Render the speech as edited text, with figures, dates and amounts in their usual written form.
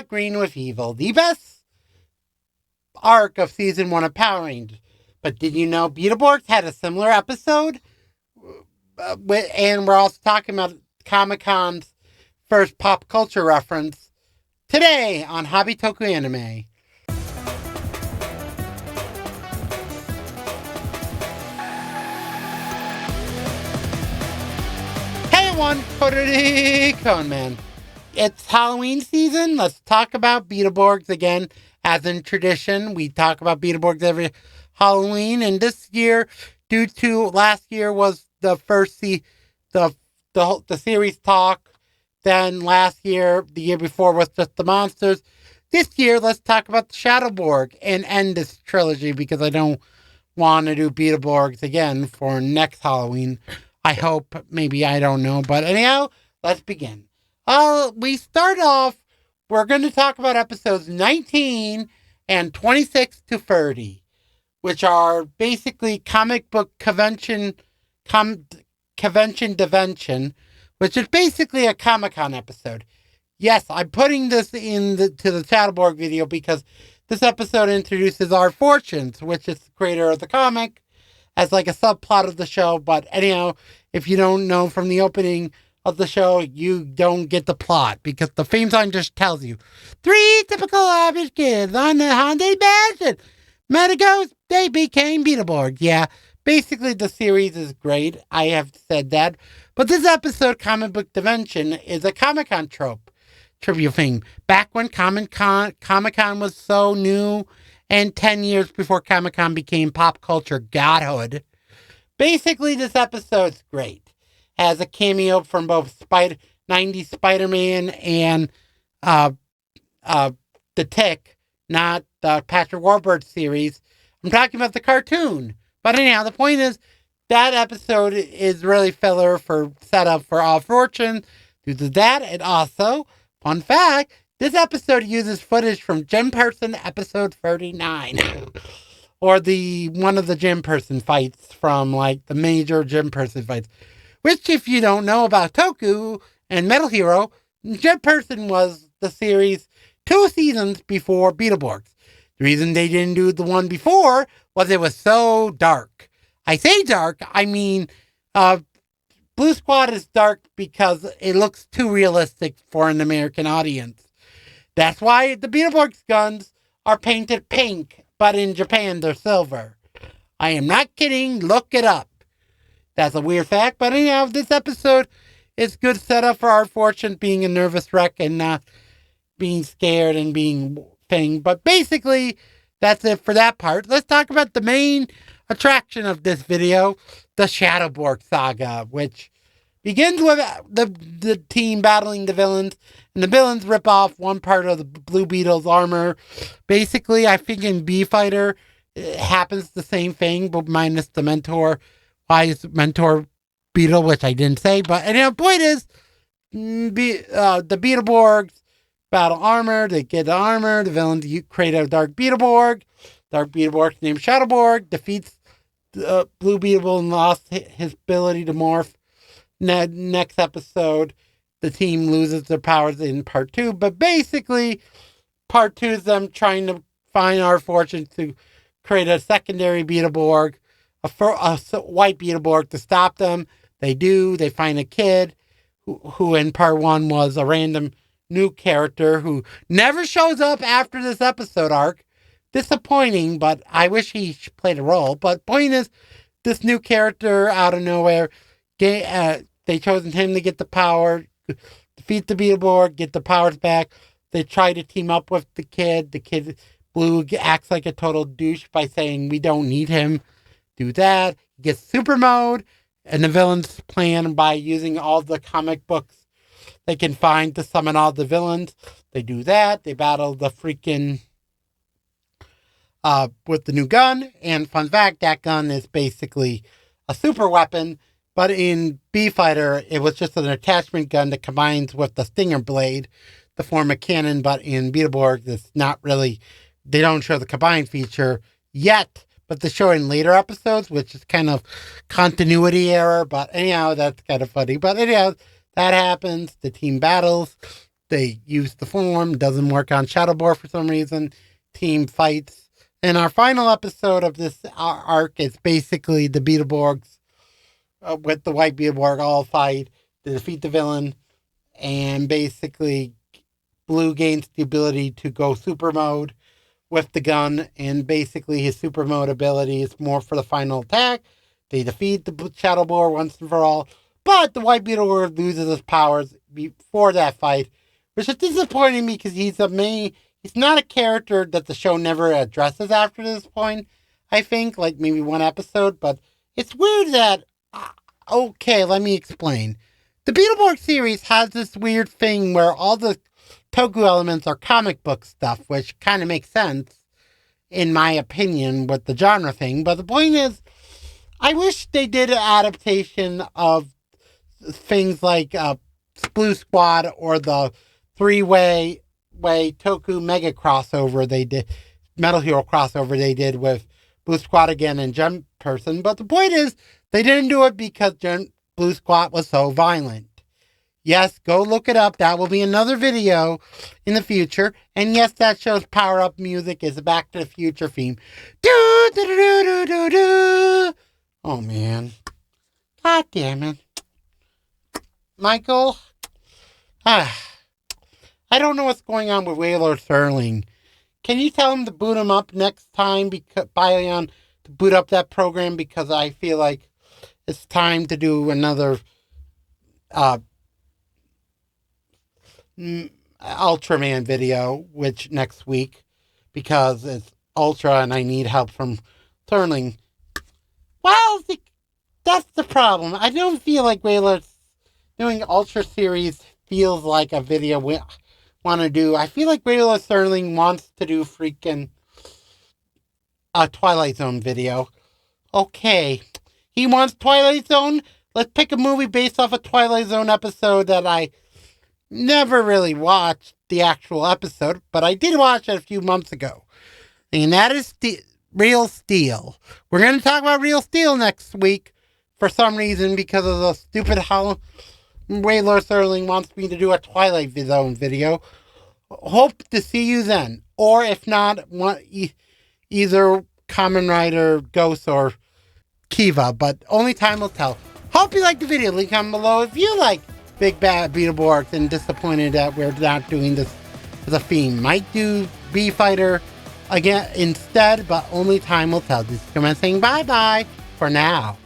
Green with Evil, the best arc of season 1 of Power Rangers. But did you know Beetle Borgs had a similar episode? And we're also talking about Comic Con's first pop culture reference today on Hobby Toku Anime. Hey everyone, Cody Coneman. It's Halloween season. Let's talk about Beetle Borgs again. As in tradition, we talk about Beetle Borgs every Halloween. And this year, due to last year was the first the series talk. Then last year, the year before was just the monsters. This year, let's talk about the Shadow Borg and end this trilogy because I don't want to do Beetle Borgs again for next Halloween. I hope, maybe, I don't know. But anyhow, let's begin. We start off, we're going to talk about episodes 19 and 26 to 30, which are basically comic book convention, which is basically a Comic-Con episode. Yes, I'm putting this to the Shadowborg video because this episode introduces our Fortunes, which is the creator of the comic, as like a subplot of the show. But anyhow, if you don't know from the opening of the show, you don't get the plot because the theme song just tells you 3 typical average kids on the Hyundai Mansion met a ghost, they became Beetle Borgs. Yeah, basically the series is great. I have said that. But this episode, Comic Book Dimension, is a Comic-Con trope trivia thing. Back when Comic-Con was so new and 10 years before Comic-Con became pop culture godhood. Basically, this episode's great. Has a cameo from both 90s Spider-Man and The Tick, not the Patrick Warburton series. I'm talking about the cartoon. But anyhow, the point is, that episode is really filler for setup for All Fortune. Due to that, and also, fun fact, this episode uses footage from Gym Person episode 39. Or one of the Gym Person fights from, like, the major Gym Person fights. Which, if you don't know about Toku and Metal Hero, Gym Person was the series 2 seasons before Beetle Borgs. The reason they didn't do the one before was it was so dark. I say dark, I mean, Blue Squad is dark because it looks too realistic for an American audience. That's why the Beetle Borgs guns are painted pink, but in Japan they're silver. I am not kidding, look it up. That's a weird fact, but anyhow, this episode is good setup for our Fortune being a nervous wreck and not being scared and being thing. But basically, that's it for that part. Let's talk about the main attraction of this video, the Shadowborg saga, which begins with the team battling the villains, and the villains rip off one part of the Blue Beetle's armor. Basically, I think in B-Fighter, it happens the same thing, but minus the mentor. Wise mentor Beetle, which I didn't say, but anyhow, the point is, the Beetle Borgs battle armor, they get the armor, the villains create a Dark Beetle Borg. Dark Beetle Borg named Shadowborg defeats Blue Beetle and lost his ability to morph. Next episode, the team loses their powers in part 2, but basically, part 2 is them trying to find our Fortune to create a secondary Beetle Borg. A white Beetle Borg to stop them. They do. They find a kid who in part 1 was a random new character who never shows up after this episode arc. Disappointing, but I wish he played a role. But point is, this new character out of nowhere, they chosen him to get the power, defeat the Beetle Borg, get the powers back. They try to team up with the kid. The kid, Blue, acts like a total douche by saying, we don't need him. Do that, get super mode, and the villains plan by using all the comic books they can find to summon all the villains. They do that, they battle the freaking, with the new gun, and fun fact, that gun is basically a super weapon, but in B-Fighter, it was just an attachment gun that combines with the Stinger blade to form a cannon, but in Beetleborg, it's not really, they don't show the combined feature yet. But they show in later episodes, which is kind of continuity error. But anyhow, that's kind of funny. But anyhow, that happens. The team battles. They use the form, doesn't work on Shadowboar for some reason. Team fights. And our final episode of this arc is basically the Beetle Borgs with the White Beetle Borg all fight to defeat the villain. And basically, Blue gains the ability to go super mode with the gun. And basically, his super mode ability is more for the final attack. They defeat the Shadowboar once and for all. But the White Beetle Borg loses his powers before that fight, which is disappointing me because he's not a character that the show never addresses after this point, I think, like maybe one episode, but it's weird that, okay, let me explain. The Beetleborg series has this weird thing where all the Toku elements are comic book stuff, which kind of makes sense, in my opinion, with the genre thing, but the point is, I wish they did an adaptation of things like Blue Squad or the three-way Toku Mega crossover they did, Metal Hero crossover they did with Blue Squad again and Gem Person. But the point is, they didn't do it because Blue Squad was so violent. Yes, go look it up. That will be another video in the future. And yes, that show's power-up music is a Back to the Future theme. Do, do, do, do, do, do. Oh, man. God damn it. Michael? I don't know what's going on with Whaler Sterling. Can you tell him to boot him up next time, to boot up that program, because I feel like it's time to do another Ultraman video, which next week, because it's Ultra and I need help from Sterling. Well, that's the problem. I don't feel like Whaler's doing Ultra series feels like a video we want to do. I feel like Beetle Sterling wants to do freaking a Twilight Zone video. Okay. He wants Twilight Zone? Let's pick a movie based off a Twilight Zone episode that I never really watched the actual episode, but I did watch it a few months ago. And that is Real Steel. We're going to talk about Real Steel next week for some reason because of the stupid Whaler Sterling wants me to do a Twilight Zone video. Hope to see you then. Or if not, either Kamen Rider, Ghost, or Kiva. But only time will tell. Hope you liked the video. Link down below if you like Big Bad Beetle Borgs and disappointed that we're not doing this as a theme. Might do B-Fighter again instead, but only time will tell. Just come and saying bye-bye for now.